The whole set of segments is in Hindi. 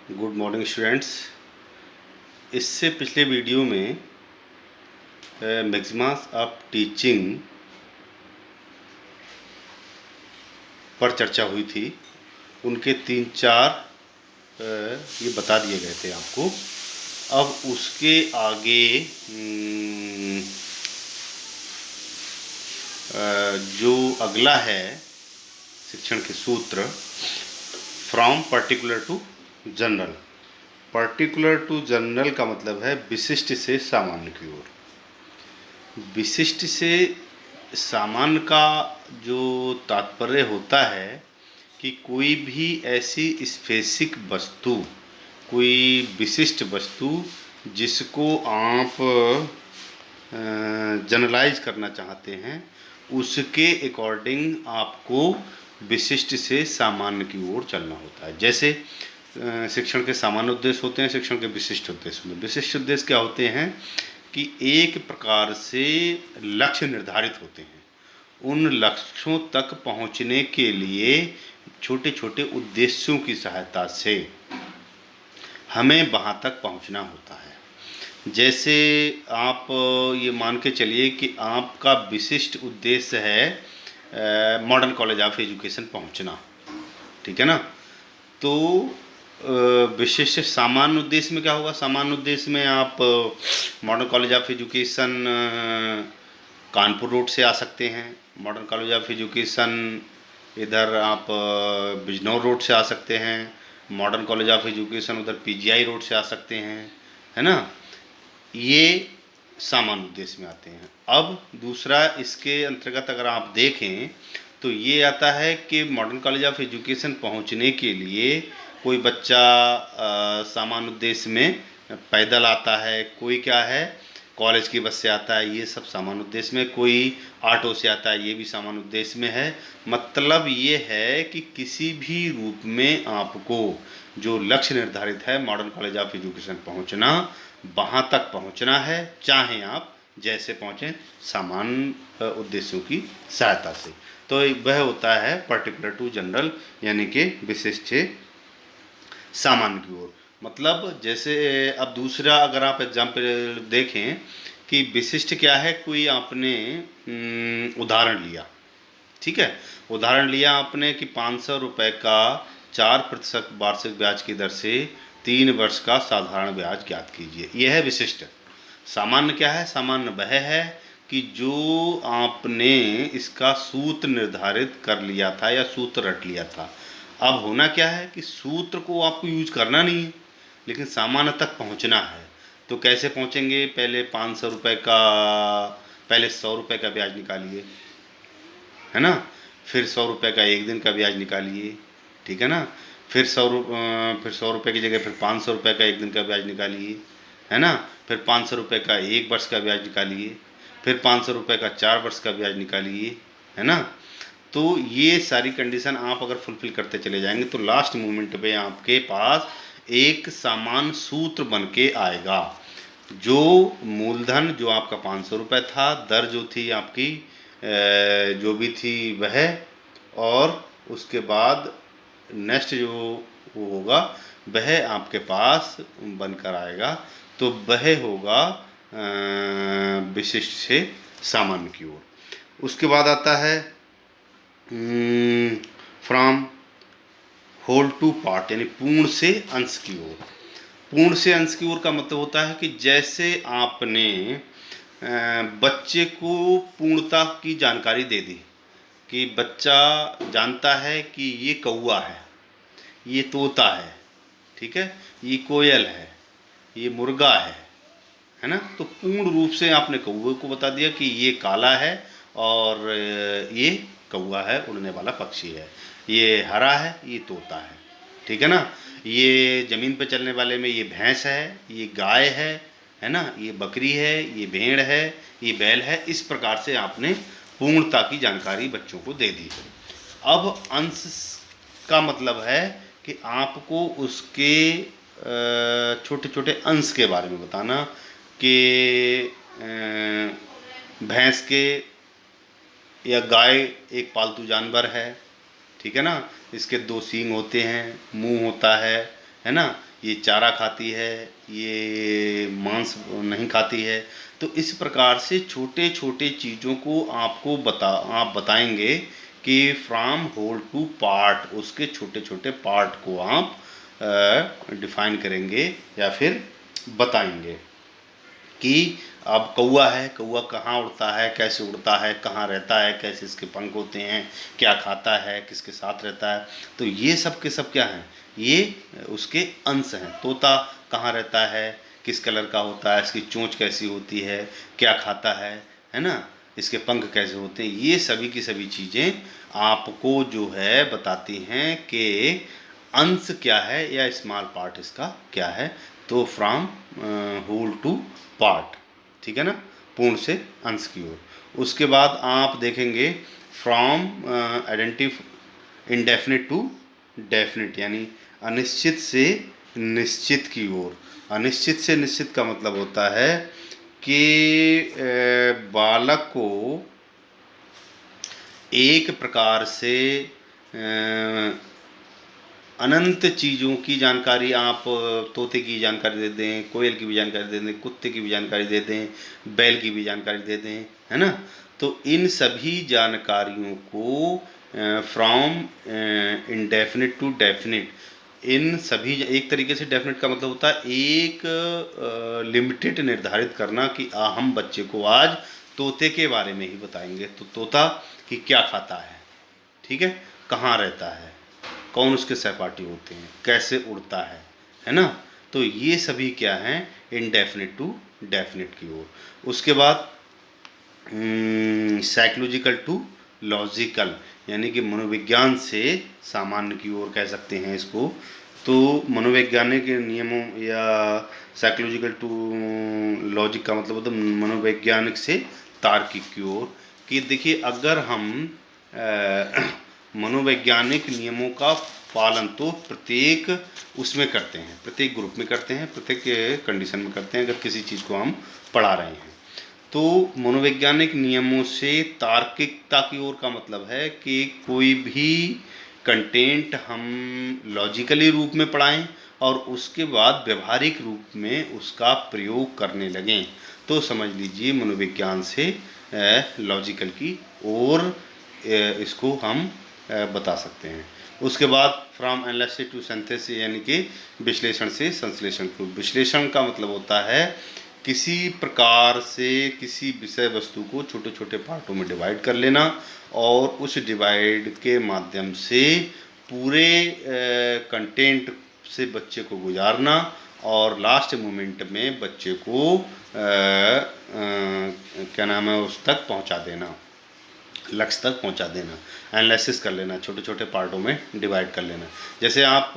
Good morning students. इससे पिछले वीडियो में मैक्सिमास ऑफ टीचिंग पर चर्चा हुई थी। उनके 3-4 ये बता दिए गए थे आपको। अब उसके आगे जो अगला है शिक्षण के सूत्र, from particular to general. Particular to general का मतलब है विशिष्ट से सामान्य की ओर। विशिष्ट से सामान्य का जो तात्पर्य होता है कि कोई भी ऐसी स्पेसिफिक वस्तु, कोई विशिष्ट वस्तु जिसको आप जनरलाइज करना चाहते हैं, उसके अकॉर्डिंग आपको विशिष्ट से सामान्य की ओर चलना होता है। जैसे शिक्षण के सामान्य उद्देश्य होते हैं, शिक्षण के विशिष्ट उद्देश्य होते हैं। विशिष्ट उद्देश्य क्या होते हैं कि एक प्रकार से लक्ष्य निर्धारित होते हैं। उन लक्ष्यों तक पहुंचने के लिए छोटे छोटे उद्देश्यों की सहायता से हमें वहां तक पहुंचना होता है। जैसे आप ये मान के चलिए कि आपका विशिष्ट उद्देश्य है मॉडर्न कॉलेज ऑफ एजुकेशन पहुंचना, ठीक है ना। तो विशिष्ट सामान्य उद्देश्य में क्या होगा? सामान्य उद्देश्य में आप modern college of education Kanpur road से आ सकते हैं। मॉडर्न कॉलेज ऑफ एजुकेशन इधर आप बिजनौर रोड से आ सकते हैं। मॉडर्न कॉलेज ऑफ एजुकेशन उधर पीजीआई रोड से आ सकते हैं, है ना। ये सामान्य उद्देश्य में आते हैं। अब दूसरा इसके अंतर्गत अगर आप देखें तो ये आता है कि मॉडर्न कॉलेज ऑफ एजुकेशन पहुंचने के लिए कोई बच्चा सामान्य उद्देश्य में पैदल आता है, कोई क्या है कॉलेज की बस से आता है, ये सब सामान्य उद्देश्य में। कोई ऑटो से आता है, ये भी सामान्य उद्देश्य में है। मतलब ये है कि किसी भी रूप में आपको जो लक्ष्य निर्धारित है मॉडर्न कॉलेज ऑफ एजुकेशन पहुंचना, वहाँ तक पहुंचना है, चाहे आप जैसे पहुँचें, सामान्य उद्देश्यों की सहायता से। तो वह होता है पर्टिकुलर टू जनरल, यानी कि विशिष्ट से सामान्य की ओर। मतलब जैसे अब दूसरा अगर आप एग्जाम्पल देखें कि विशिष्ट क्या है, कोई आपने उदाहरण लिया, ठीक है। उदाहरण लिया आपने कि 500 रुपये का 4% वार्षिक ब्याज की दर से 3 वर्ष का साधारण ब्याज ज्ञात कीजिए। यह है विशिष्ट। सामान्य क्या है? सामान्य वह है कि जो आपने इसका सूत्र निर्धारित कर लिया था या सूत्र रट लिया था। अब होना क्या है कि सूत्र को आपको यूज करना नहीं है, लेकिन सामान्य तक पहुंचना है। तो कैसे पहुंचेंगे? पहले 500 रुपये का, पहले 100 रुपये का ब्याज निकालिए, है ना। फिर 100 रुपये का एक दिन का ब्याज निकालिए, ठीक है ना। फिर 100 रुपये की जगह फिर 500 रुपये का एक दिन का ब्याज निकालिए, है ना। फिर 500 रुपये का 1 वर्ष का ब्याज निकालिए, फिर 500 रुपये का 4 वर्ष का ब्याज निकालिए, है ना। तो ये सारी कंडीशन आप अगर फुलफिल करते चले जाएंगे तो लास्ट मोमेंट पे आपके पास एक समान सूत्र बन के आएगा। जो मूलधन जो आपका 500 रुपये था, दर जो थी आपकी जो भी थी वह, और उसके बाद नेक्स्ट जो वो होगा वह आपके पास बनकर आएगा। तो वह होगा विशिष्ट से सामान्य की ओर। उसके बाद आता है फ्रॉम होल टू पार्ट, यानी पूर्ण से अंश की ओर। पूर्ण से अंश की ओर का मतलब होता है कि जैसे आपने बच्चे को पूर्णता की जानकारी दे दी कि बच्चा जानता है कि ये कौवा है, ये तोता है, ठीक है, ये कोयल है, ये मुर्गा है ना। तो पूर्ण रूप से आपने कौवे को बता दिया कि ये काला है और ये कौवा है, उड़ने वाला पक्षी है, ये हरा है, ये तोता है, ठीक है ना। ये ज़मीन पर चलने वाले में ये भैंस है, ये गाय है ना, ये बकरी है, ये भेड़ है, ये बैल है। इस प्रकार से आपने पूर्णता की जानकारी बच्चों को दे दी। अब अंश का मतलब है कि आपको उसके छोटे छोटे अंश के बारे में बताना कि भैंस के या गाय एक पालतू जानवर है, ठीक है ना। इसके 2 सींग होते हैं, मुंह होता है ना। ये चारा खाती है, ये मांस नहीं खाती है। तो इस प्रकार से छोटे छोटे चीज़ों को आपको आप बताएंगे कि फ्रॉम होल टू पार्ट, उसके छोटे छोटे पार्ट को आप डिफाइन करेंगे या फिर बताएंगे कि अब कौआ है, कौआ कहाँ उड़ता है, कैसे उड़ता है, कहाँ रहता है, कैसे इसके पंख होते हैं, क्या खाता है, किसके साथ रहता है। तो ये सब के सब क्या हैं, ये उसके अंश हैं। तोता कहाँ रहता है, किस कलर का होता है, इसकी चोंच कैसी होती है, क्या खाता है ना, इसके पंख कैसे होते हैं, ये सभी की सभी चीज़ें आपको जो है बताती हैं कि अंश क्या है या स्मॉल पार्ट इसका क्या है। तो फ्रॉम होल टू पार्ट, ठीक है ना, पूर्ण से अंश की ओर। उसके बाद आप देखेंगे फ्रॉम इनडेफिनिट टू डेफिनिट, यानी अनिश्चित से निश्चित की ओर। अनिश्चित से निश्चित का मतलब होता है कि बालक को एक प्रकार से अनंत चीज़ों की जानकारी आप तोते की जानकारी दे दें, कोयल की भी जानकारी दे दें, कुत्ते की भी जानकारी दे दें, बैल की भी जानकारी दे दें, है ना। तो इन सभी जानकारियों को फ्रॉम इनडेफिनिट टू डेफिनिट, इन सभी एक तरीके से डेफिनेट का मतलब होता है एक लिमिटेड निर्धारित करना कि हम बच्चे को आज तोते के बारे में ही बताएंगे। तो तोता कि क्या खाता है, ठीक है, कहाँ रहता है, कौन उसके सहपाठी होते हैं, कैसे उड़ता है ना। तो ये सभी क्या हैं, इनडेफिनिट टू डेफिनिट की ओर। उसके बाद साइकोलॉजिकल टू लॉजिकल, यानी कि मनोविज्ञान से सामान्य की ओर कह सकते हैं इसको। तो मनोवैज्ञानिक नियमों या साइकोलॉजिकल टू लॉजिक का मतलब होता है मनोवैज्ञानिक से तार्किक की ओर। कि देखिए अगर हम मनोवैज्ञानिक नियमों का पालन तो प्रत्येक उसमें करते हैं, प्रत्येक ग्रुप में करते हैं, प्रत्येक कंडीशन में करते हैं। अगर किसी चीज़ को हम पढ़ा रहे हैं तो मनोवैज्ञानिक नियमों से तार्किकता की ओर का मतलब है कि कोई भी कंटेंट हम लॉजिकली रूप में पढ़ाएं और उसके बाद व्यवहारिक रूप में उसका प्रयोग करने लगें, तो समझ लीजिए मनोविज्ञान से लॉजिकल की ओर इसको हम बता सकते हैं। उसके बाद फ्रॉम एनालिसिस टू सिंथेसिस, यानी कि विश्लेषण से संश्लेषण को। विश्लेषण का मतलब होता है किसी प्रकार से किसी विषय वस्तु को छोटे छोटे पार्टों में डिवाइड कर लेना और उस डिवाइड के माध्यम से पूरे कंटेंट से बच्चे को गुजारना और लास्ट मोमेंट में बच्चे को क्या नाम है उस तक पहुंचा देना, लक्ष्य तक पहुंचा देना। एनालिसिस कर लेना, छोटे छोटे पार्टों में डिवाइड कर लेना। जैसे आप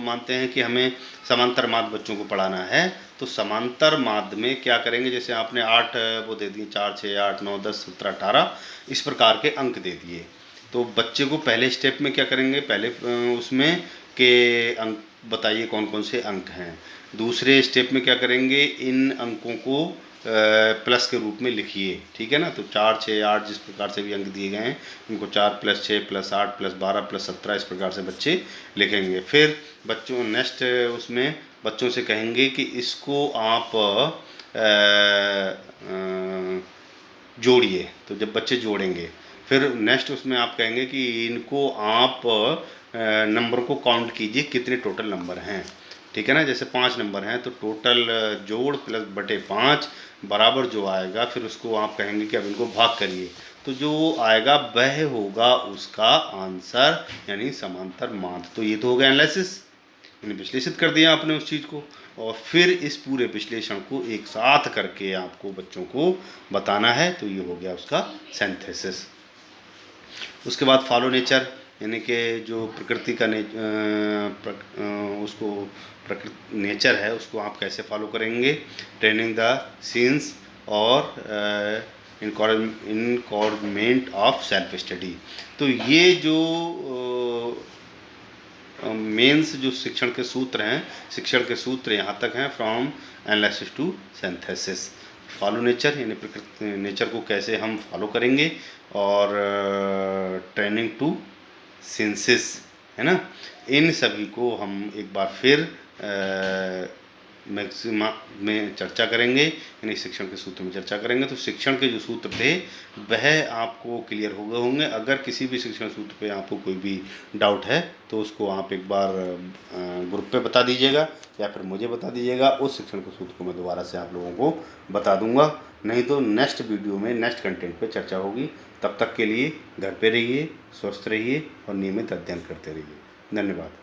मानते हैं कि हमें समांतर माध्य बच्चों को पढ़ाना है, तो समांतर माध्य में क्या करेंगे, जैसे आपने 8 वो दे दिए, 4 6 8 9 10 17 18 इस प्रकार के अंक दे दिए। तो बच्चे को पहले स्टेप में क्या करेंगे, पहले उसमें के अंक बताइए कौन कौन से अंक हैं। दूसरे स्टेप में क्या करेंगे, इन अंकों को प्लस के रूप में लिखिए, ठीक है ना। तो 4 6 8 जिस प्रकार से भी अंक दिए गए हैं उनको 4 + 6 + 8 + 12 + 17 इस प्रकार से बच्चे लिखेंगे। फिर बच्चों नेक्स्ट उसमें बच्चों से कहेंगे कि इसको आप जोड़िए। तो जब बच्चे जोड़ेंगे फिर नेक्स्ट उसमें आप कहेंगे कि इनको आप नंबर को काउंट कीजिए, कितने टोटल नंबर हैं, ठीक है ना। जैसे 5 नंबर हैं तो टोटल जोड़ प्लस बटे 5 बराबर जो आएगा, फिर उसको आप कहेंगे कि अब इनको भाग करिए, तो जो आएगा वह होगा उसका आंसर, यानी समांतर माध्य। तो ये तो हो गया एनालिसिस, यानी विश्लेषित कर दिया आपने उस चीज़ को, और फिर इस पूरे विश्लेषण को एक साथ करके आपको बच्चों को बताना है, तो ये हो गया उसका सिंथेसिस। उसके बाद फॉलो नेचर, यानी कि जो प्रकृति का उसको प्रकृति नेचर है उसको आप कैसे फॉलो करेंगे। ट्रेनिंग द सीन्स और इनकॉर्डमेंट ऑफ सेल्फ स्टडी। तो ये जो मेंस जो शिक्षण के सूत्र हैं, शिक्षण के सूत्र यहाँ तक हैं, from analysis to synthesis. Follow nature यानी प्रकृति नेचर को कैसे हम फॉलो करेंगे, और ट्रेनिंग टू सिंथेसिस, है ना। इन सभी को हम एक बार फिर मैक्सिमा में चर्चा करेंगे, यानी शिक्षण के सूत्र में चर्चा करेंगे। तो शिक्षण के जो सूत्र थे वह आपको क्लियर हो गए होंगे। अगर किसी भी शिक्षण सूत्र पे आपको कोई भी डाउट है तो उसको आप एक बार ग्रुप पे बता दीजिएगा या फिर मुझे बता दीजिएगा। उस शिक्षण के सूत्र को मैं दोबारा से आप लोगों को बता दूंगा। नहीं तो नेक्स्ट वीडियो में नेक्स्ट कंटेंट पे चर्चा होगी। तब तक के लिए घर पे रहिए, स्वस्थ रहिए और नियमित अध्ययन करते रहिए। धन्यवाद।